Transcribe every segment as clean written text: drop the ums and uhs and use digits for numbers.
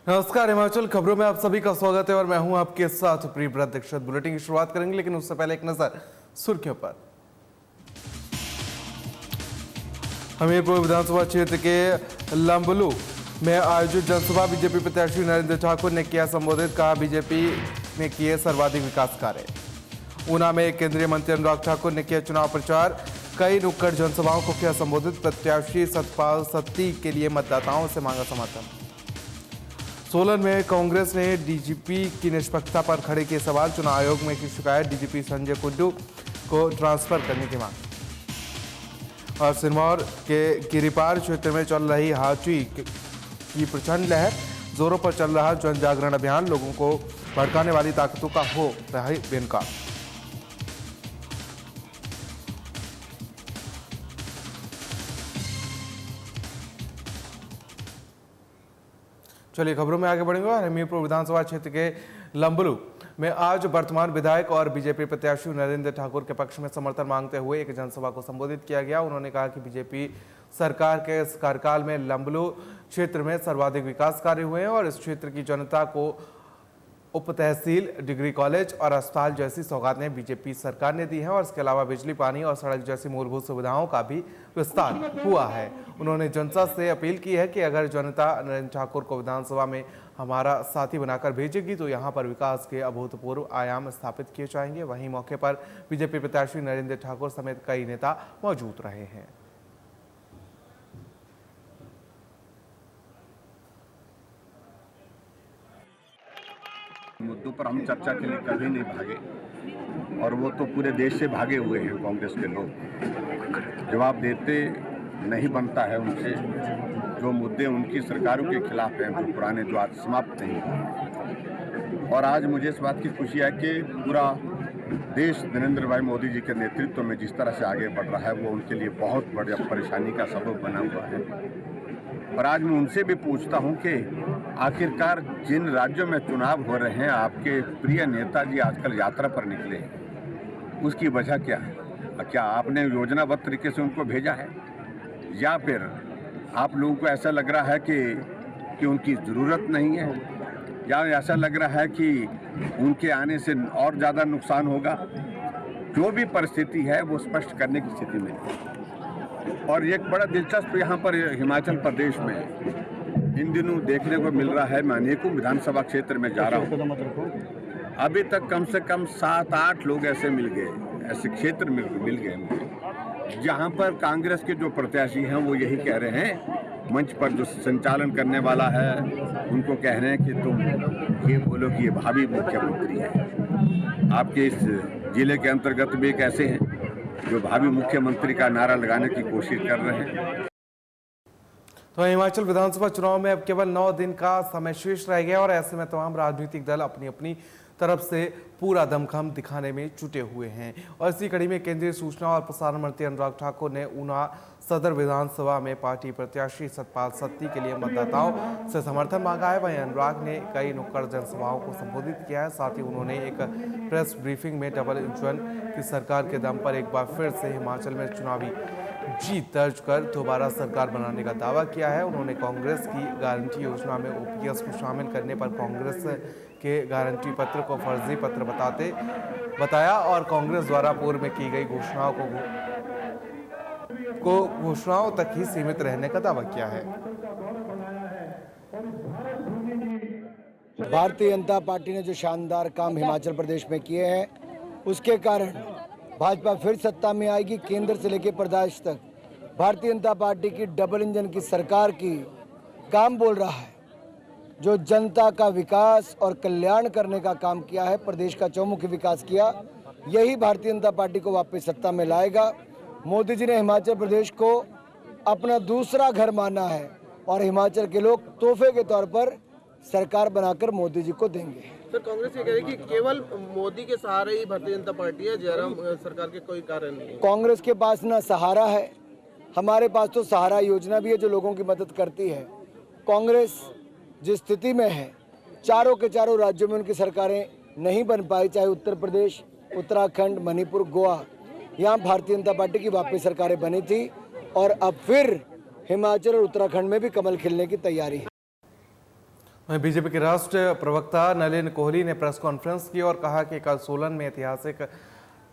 नमस्कार, हिमाचल खबरों में आप सभी का स्वागत है और मैं हूं आपके साथ प्रियव्रत दीक्षित। बुलेटिन की शुरुआत करेंगे, लेकिन उससे पहले एक नजर सुर्खियों पर। हमीरपुर विधानसभा क्षेत्र के लंबलू में आयोजित जनसभा बीजेपी प्रत्याशी नरेंद्र ठाकुर ने किया संबोधित। कहा, बीजेपी ने किए सर्वाधिक विकास कार्य। ऊना में केंद्रीय मंत्री अनुराग ठाकुर ने किया चुनाव प्रचार। कई नुक्कड़ जनसभाओं को किया संबोधित। प्रत्याशी सतपाल सत्ती के लिए मतदाताओं से मांगा समर्थन। सोलन में कांग्रेस ने डीजीपी की निष्पक्षता पर खड़े किए सवाल। चुनाव आयोग में की शिकायत। डीजीपी संजय कुंडू को ट्रांसफर करने की मांग। और सिरमौर के गिरिपार क्षेत्र में चल रही हाथी की प्रचंड लहर। जोरों पर चल रहा जन जागरण अभियान। लोगों को भड़काने वाली ताकतों का हो रहा है बेनकाब। चलिए खबरों में आगे बढ़ेंगे। और हमीरपुर विधानसभा क्षेत्र के लंबलू में आज वर्तमान विधायक और बीजेपी प्रत्याशी नरेंद्र ठाकुर के पक्ष में समर्थन मांगते हुए एक जनसभा को संबोधित किया गया। उन्होंने कहा कि बीजेपी सरकार के इस कार्यकाल में लंबलू क्षेत्र में सर्वाधिक विकास कार्य हुए हैं और इस क्षेत्र की जनता को उप तहसील, डिग्री कॉलेज और अस्पताल जैसी सौगातें बीजेपी सरकार ने दी हैं और इसके अलावा बिजली, पानी और सड़क जैसी मूलभूत सुविधाओं का भी विस्तार हुआ है। उन्होंने जनता से अपील की है कि अगर जनता नरेंद्र ठाकुर को विधानसभा में हमारा साथी बनाकर भेजेगी तो यहां पर विकास के अभूतपूर्व आयाम स्थापित किए जाएंगे। वहीं मौके पर बीजेपी प्रत्याशी नरेंद्र ठाकुर समेत कई नेता मौजूद रहे हैं। मुद्दों पर हम चर्चा के लिए कभी नहीं भागे और वो तो पूरे देश से भागे हुए हैं कांग्रेस के लोग। जवाब देते नहीं बनता है उनसे। जो मुद्दे उनकी सरकारों के खिलाफ हैं, जो पुराने, जो आज समाप्त नहीं हुए। और आज मुझे इस बात की खुशी है कि पूरा देश नरेंद्र भाई मोदी जी के नेतृत्व में जिस तरह से आगे बढ़ रहा है वो उनके लिए बहुत बड़ी परेशानी का सबब बना हुआ है। और आज मैं उनसे भी पूछता हूं कि आखिरकार जिन राज्यों में चुनाव हो रहे हैं, आपके प्रिय नेताजी आजकल यात्रा पर निकले हैं, उसकी वजह क्या है? क्या आपने योजनाबद्ध तरीके से उनको भेजा है या फिर आप लोगों को ऐसा लग रहा है कि उनकी ज़रूरत नहीं है, या ऐसा लग रहा है कि उनके आने से और ज़्यादा नुकसान होगा? जो भी परिस्थिति है वो स्पष्ट करने की स्थिति में है। और एक बड़ा दिलचस्प यहाँ पर हिमाचल प्रदेश में इन दिनों देखने को मिल रहा है। मैं अनेकों विधानसभा क्षेत्र में जा रहा हूँ, अभी तक कम से कम 7-8 लोग ऐसे मिल गए, ऐसे क्षेत्र मिल गए मुझे, जहाँ पर कांग्रेस के जो प्रत्याशी हैं वो यही कह रहे हैं। मंच पर जो संचालन करने वाला है उनको कह रहे हैं कि तुम ये बोलो कि ये भावी मुख्यमंत्री है। आपके इस जिले के अंतर्गत भी एक ऐसे हैं जो भावी मुख्यमंत्री का नारा लगाने की कोशिश कर रहे हैं। तो हिमाचल विधानसभा चुनाव में अब केवल 9 दिन का समय शेष रह गया और ऐसे में तमाम राजनीतिक दल अपनी अपनी तरफ से पूरा दमखम दिखाने में जुटे हुए हैं। और इसी कड़ी में केंद्रीय सूचना और प्रसारण मंत्री अनुराग ठाकुर ने ऊना सदर विधानसभा में पार्टी प्रत्याशी सतपाल सत्ती के लिए मतदाताओं से समर्थन मांगा है। वहीं अनुराग ने कई नुक्कड़ जनसभाओं को संबोधित किया है। साथ ही उन्होंने एक प्रेस ब्रीफिंग में डबल इंजन की सरकार के दम पर एक बार फिर से हिमाचल में चुनावी जीत दर्ज कर दोबारा सरकार बनाने का दावा किया है। उन्होंने कांग्रेस की गारंटी योजना में ओपीएस को शामिल करने पर कांग्रेस के गारंटी पत्र को फर्जी पत्र बताया और कांग्रेस द्वारा पूर्व में की गई घोषणाओं तक ही सीमित रहने का दावा किया है। भारतीय जनता पार्टी ने जो शानदार काम हिमाचल प्रदेश में किए हैं उसके कारण भाजपा फिर सत्ता में आएगी। केंद्र से लेकर प्रदेश तक भारतीय जनता पार्टी की डबल इंजन की सरकार की काम बोल रहा है, जो जनता का विकास और कल्याण करने का काम किया है, प्रदेश का चौमुखी विकास किया, यही भारतीय जनता पार्टी को वापस सत्ता में लाएगा। मोदी जी ने हिमाचल प्रदेश को अपना दूसरा घर माना है और हिमाचल के लोग तोहफे के तौर पर सरकार बनाकर मोदी जी को देंगे। सर, कांग्रेस ये कह रही है कि केवल मोदी के सहारे ही भारतीय जनता पार्टी है, जयराम सरकार के कोई कारण नहीं है। कांग्रेस के पास ना सहारा है, हमारे पास तो सहारा योजना भी है जो लोगों की मदद करती है। कांग्रेस जिस स्थिति में है, चारों के चारों राज्यों में उनकी सरकारें नहीं बन पाई, चाहे उत्तर प्रदेश, उत्तराखंड, मणिपुर, गोवा, यहाँ भारतीय जनता पार्टी की वापस सरकारें बनी थी और अब फिर हिमाचल और उत्तराखंड में भी कमल खिलने की तैयारी है। वहीं बीजेपी के राष्ट्रीय प्रवक्ता नलिन कोहली ने प्रेस कॉन्फ्रेंस की और कहा कि कल सोलन में ऐतिहासिक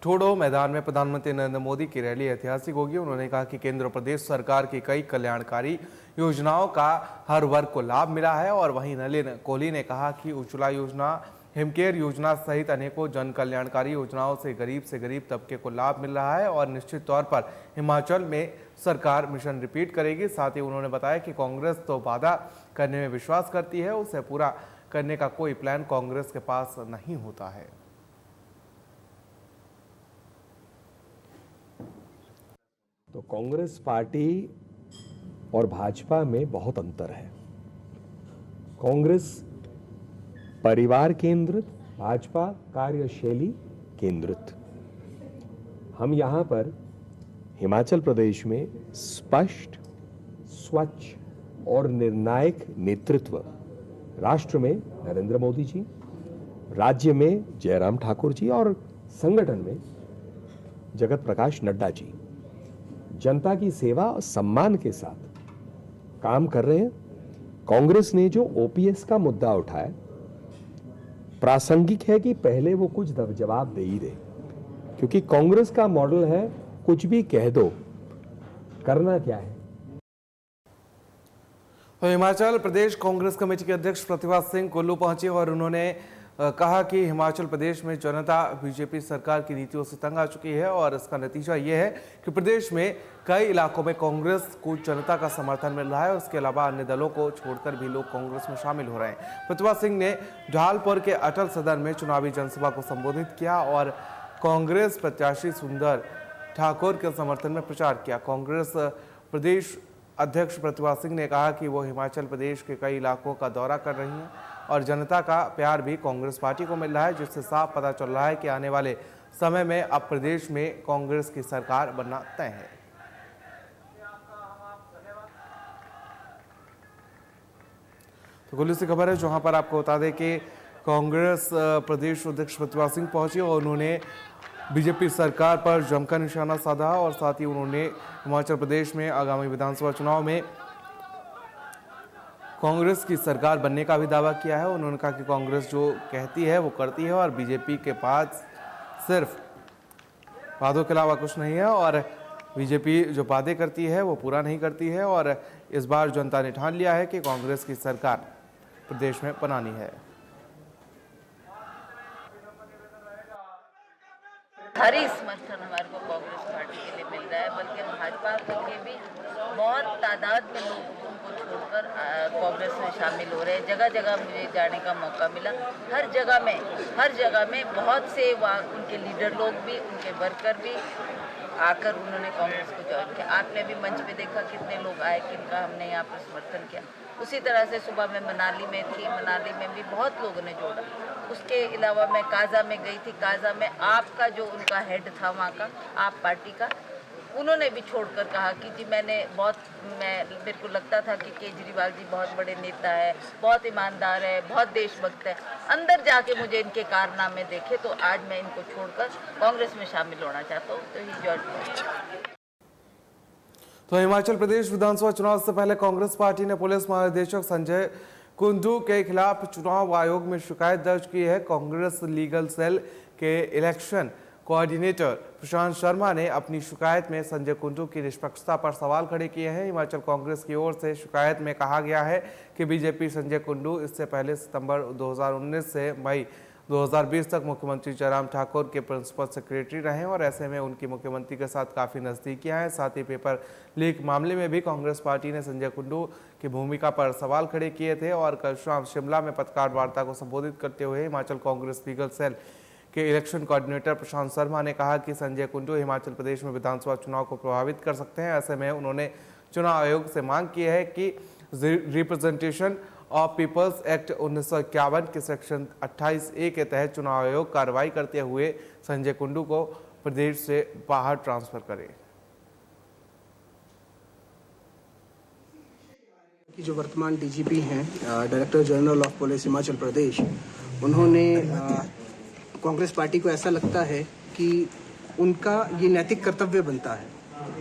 ठोडो मैदान में प्रधानमंत्री नरेंद्र मोदी की रैली ऐतिहासिक होगी। उन्होंने कहा कि केंद्र और प्रदेश सरकार की कई कल्याणकारी योजनाओं का हर वर्ग को लाभ मिला है। और वहीं नलिन कोहली ने कहा कि उज्ज्वला योजना, हिमकेयर योजना सहित अनेकों जन कल्याणकारी योजनाओं से गरीब तबके को लाभ मिल रहा है और निश्चित तौर पर हिमाचल में सरकार मिशन रिपीट करेगी। साथ ही उन्होंने बताया कि कांग्रेस तो वादा करने में विश्वास करती है, उसे पूरा करने का कोई प्लान कांग्रेस के पास नहीं होता है। तो कांग्रेस पार्टी और भाजपा में बहुत अंतर है। कांग्रेस परिवार केंद्रित, भाजपा कार्यशैली केंद्रित। हम यहाँ पर हिमाचल प्रदेश में स्पष्ट, स्वच्छ और निर्णायक नेतृत्व, राष्ट्र में नरेंद्र मोदी जी, राज्य में जयराम ठाकुर जी और संगठन में जगत प्रकाश नड्डा जी जनता की सेवा और सम्मान के साथ काम कर रहे हैं। कांग्रेस ने जो ओपीएस का मुद्दा उठाया, प्रासंगिक है कि पहले वो कुछ जवाब दे ही दे, क्योंकि कांग्रेस का मॉडल है कुछ भी कह दो, करना क्या है। तो हिमाचल प्रदेश कांग्रेस कमेटी के अध्यक्ष प्रतिभा सिंह कुल्लू पहुंचे और उन्होंने कहा कि हिमाचल प्रदेश में जनता बीजेपी सरकार की नीतियों से तंग आ चुकी है और इसका नतीजा ये है कि प्रदेश में कई इलाकों में कांग्रेस को जनता का समर्थन मिल रहा है। उसके अलावा अन्य दलों को छोड़कर भी लोग कांग्रेस में शामिल हो रहे हैं। प्रतिभा सिंह ने ढालपुर के अटल सदन में चुनावी जनसभा को संबोधित किया और कांग्रेस प्रत्याशी सुंदर ठाकुर के समर्थन में प्रचार किया। कांग्रेस प्रदेश अध्यक्ष प्रतिभा सिंह ने कहा कि वो हिमाचल प्रदेश के कई इलाकों का दौरा कर रही हैं और जनता का प्यार भी कांग्रेस पार्टी को मिल रहा है, जिससे साफ पता चल रहा है कि आने वाले समय में अब प्रदेश में कांग्रेस की सरकार बनना तय है। तो कुल्लू से खबर है जहां पर आपको बता दें कि कांग्रेस प्रदेश अध्यक्ष प्रतिभा सिंह पहुंची और उन्होंने बीजेपी सरकार पर जमकर निशाना साधा और साथ ही उन्होंने हिमाचल प्रदेश में आगामी विधानसभा चुनाव में कांग्रेस की सरकार बनने का भी दावा किया है। उन्होंने कहा कि कांग्रेस जो कहती है वो करती है और बीजेपी के पास सिर्फ वादों के अलावा कुछ नहीं है और बीजेपी जो वादे करती है वो पूरा नहीं करती है और इस बार जनता ने ठान लिया है कि कांग्रेस की सरकार प्रदेश में बनानी है। भारी समर्थन हमारे को कांग्रेस पार्टी के लिए मिल रहा है, बल्कि भाजपा के भी बहुत तादाद में लोग उनको छोड़कर कांग्रेस में शामिल हो रहे हैं। जगह जगह मुझे जाने का मौका मिला, हर जगह में बहुत से उनके लीडर लोग भी, उनके वर्कर भी आकर उन्होंने कांग्रेस को ज्वाइन किया। आपने भी मंच पे देखा कितने लोग आए, किनका हमने यहाँ पर समर्थन किया। उसी तरह से सुबह मैं मनाली में थी, मनाली में भी बहुत लोगों ने जोड़ा। उसके अलावा मैं काजा में गई थी, काजा में आपका जो उनका हेड था वहाँ का, आप पार्टी का, उन्होंने भी छोड़कर कहा कि जी मेरे को लगता था कि केजरीवाल जी बहुत बड़े नेता है, बहुत ईमानदार है, बहुत देशभक्त है। अंदर जाके मुझे इनके कारनामे देखे तो आज मैं इनको छोड़कर कांग्रेस में शामिल होना चाहता हूँ। तो ही जॉइन। तो हिमाचल प्रदेश विधानसभा चुनाव से पहले कांग्रेस पार्टी ने पुलिस महानिदेशक संजय कुंडू के खिलाफ चुनाव आयोग में शिकायत दर्ज की है। कांग्रेस लीगल सेल के इलेक्शन कोऑर्डिनेटर प्रशांत शर्मा ने अपनी शिकायत में संजय कुंडू की निष्पक्षता पर सवाल खड़े किए हैं। हिमाचल कांग्रेस की ओर से शिकायत में कहा गया है कि बीजेपी संजय कुंडू इससे पहले सितंबर 2019 से मई 2020 तक मुख्यमंत्री जयराम ठाकुर के प्रिंसिपल सेक्रेटरी रहे और ऐसे में उनकी मुख्यमंत्री के साथ काफ़ी नज़दीकियां हैं। साथ ही पेपर लीक मामले में भी कांग्रेस पार्टी ने संजय कुंडू की भूमिका पर सवाल खड़े किए थे और कल शाम शिमला में पत्रकार वार्ता को संबोधित करते हुए हिमाचल कांग्रेस लीगल सेल के इलेक्शन कोऑर्डिनेटर प्रशांत शर्मा ने कहा कि संजय कुंडू हिमाचल प्रदेश में विधानसभा चुनाव को प्रभावित कर सकते हैं। ऐसे में उन्होंने चुनाव आयोग से मांग की है कि रिप्रेजेंटेशन ऑफ पीपल्स एक्ट 1951 के सेक्शन 28A के तहत चुनाव आयोग कार्रवाई करते हुए संजय कुंडू को प्रदेश से बाहर ट्रांसफर करे। कि जो वर्तमान डीजीपी हैं, director general of police Himachal Pradesh, उन्होंने कांग्रेस पार्टी को ऐसा लगता है कि उनका ये नैतिक कर्तव्य बनता है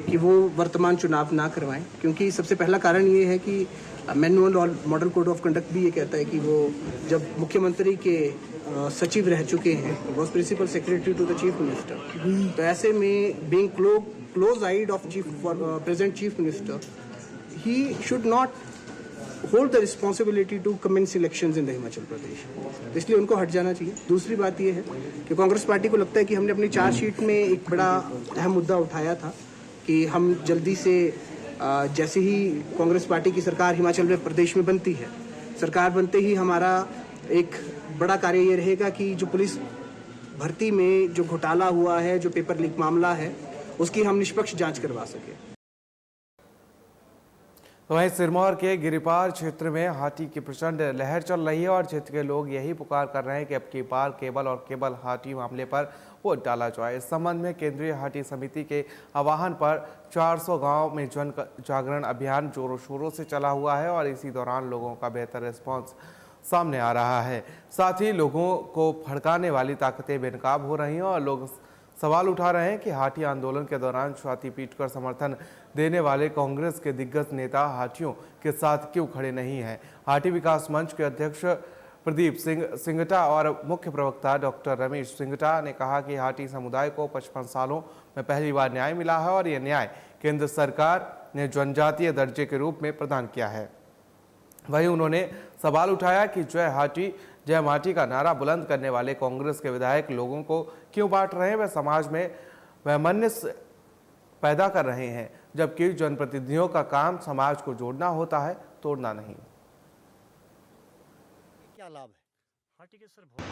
कि वो वर्तमान चुनाव ना करवाएं, क्योंकि सबसे पहला कारण ये है कि मैनुअल और मॉडल कोड ऑफ कंडक्ट भी ये कहता है कि वो जब मुख्यमंत्री के सचिव रह चुके हैं, was principal secretary to the chief minister, तो ऐसे में being close aide of present chief minister, he should not hold the responsibility to commence elections in the Himachal Pradesh. तो इसलिए उनको हट जाना चाहिए। दूसरी बात यह है कि कांग्रेस पार्टी को लगता है कि हमने अपनी चार्जशीट में एक बड़ा अहम मुद्दा उठाया था कि हम जल्दी से जैसे ही कांग्रेस पार्टी की सरकार हिमाचल प्रदेश में बनती है, सरकार बनते ही हमारा एक बड़ा कार्य ये रहेगा कि जो पुलिस भर्ती में जो घोटाला हुआ है, जो पेपर लीक मामला है, उसकी हम निष्पक्ष जांच करवा सके। वहीं सिरमौर के गिरिपार क्षेत्र में हाथी की प्रचंड लहर चल रही है और क्षेत्र के लोग यही पुकार कर रहे हैं कि अब की बार केवल हाथी मामले पर वोट डाला जाए। इस संबंध में केंद्रीय हाथी समिति के आह्वान पर 400 गांव में जन जागरण अभियान जोरों शोरों से चला हुआ है और इसी दौरान लोगों का बेहतर रिस्पॉन्स सामने आ रहा है। साथ ही लोगों को भड़काने वाली ताकतें बेनकाब हो रही हैं और लोग सवाल उठा रहे हैं कि हाथी आंदोलन के दौरान छाती पीटकर समर्थन देने वाले कांग्रेस के दिग्गज नेता हाथियों के साथ क्यों खड़े नहीं हैं। हाथी विकास मंच के अध्यक्ष प्रदीप सिंह सिंगटा और मुख्य प्रवक्ता डॉक्टर रमेश सिंगटा ने कहा कि हाथी समुदाय को 55 सालों में पहली बार न्याय मिला है और यह न्याय केंद्र सरकार ने जनजातीय दर्जे के रूप में प्रदान किया है। वहीं उन्होंने सवाल उठाया कि जय माटी का नारा बुलंद करने वाले कांग्रेस के विधायक लोगों को क्यों बांट रहे हैं। वे समाज में वैमनस्य पैदा कर रहे हैं, जबकि जनप्रतिनिधियों का काम समाज को जोड़ना होता है, तोड़ना नहीं। क्या लाभ है?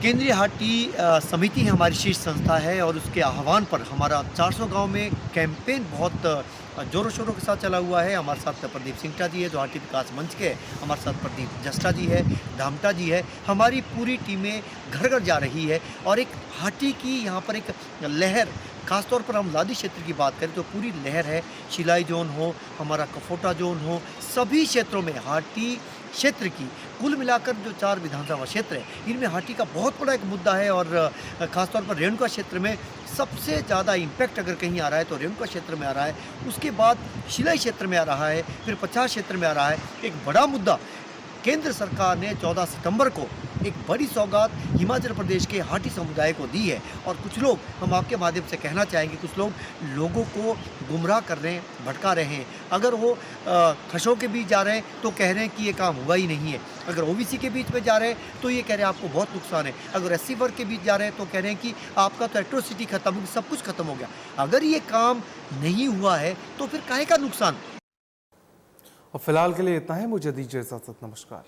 केंद्रीय हाथी समिति हमारी शीर्ष संस्था है और उसके आह्वान पर हमारा 400 गांव में कैंपेन बहुत जोरों शोरों के साथ चला हुआ है। हमारे साथ प्रदीप सिंगटा जी है जो हाथी विकास मंच के, हमारे साथ प्रदीप जस्टा जी है, धामटा जी है। हमारी पूरी टीमें घर घर जा रही है और एक हाथी की यहाँ पर एक लहर, खासतौर पर हम लादी क्षेत्र की बात करें तो पूरी लहर है। शिलाई जोन हो, हमारा कफोटा जोन हो, सभी क्षेत्रों में हाथी क्षेत्र की कुल मिलाकर जो 4 विधानसभा क्षेत्र है इनमें हाथी का बहुत बड़ा एक मुद्दा है और ख़ासतौर पर रेणुका क्षेत्र में सबसे ज़्यादा इम्पैक्ट अगर कहीं आ रहा है तो रेणुका क्षेत्र में आ रहा है, उसके बाद शिलाई क्षेत्र में आ रहा है, फिर 50 क्षेत्र में आ रहा है। एक बड़ा मुद्दा केंद्र सरकार ने 14 सितंबर को एक बड़ी सौगात हिमाचल प्रदेश के हाथी समुदाय को दी है और कुछ लोग, हम आपके माध्यम से कहना चाहेंगे, कुछ लोग लोगों को गुमराह कर रहे हैं, भटका रहे हैं। अगर वो खशों के बीच जा रहे हैं तो कह रहे हैं कि ये काम हुआ ही नहीं है, अगर ओबीसी के बीच में जा रहे हैं तो ये कह रहे हैं आपको बहुत नुकसान है, अगर एससी वर्ग के बीच जा रहे हैं तो कह रहे हैं कि आपका तो एट्रोसिटी खत्म हो गई, सब कुछ खत्म हो गया। अगर ये काम नहीं हुआ है तो फिर काहे का नुकसान। और फिलहाल के लिए इतना है, मुझे दीजिए इजाजत, नमस्कार।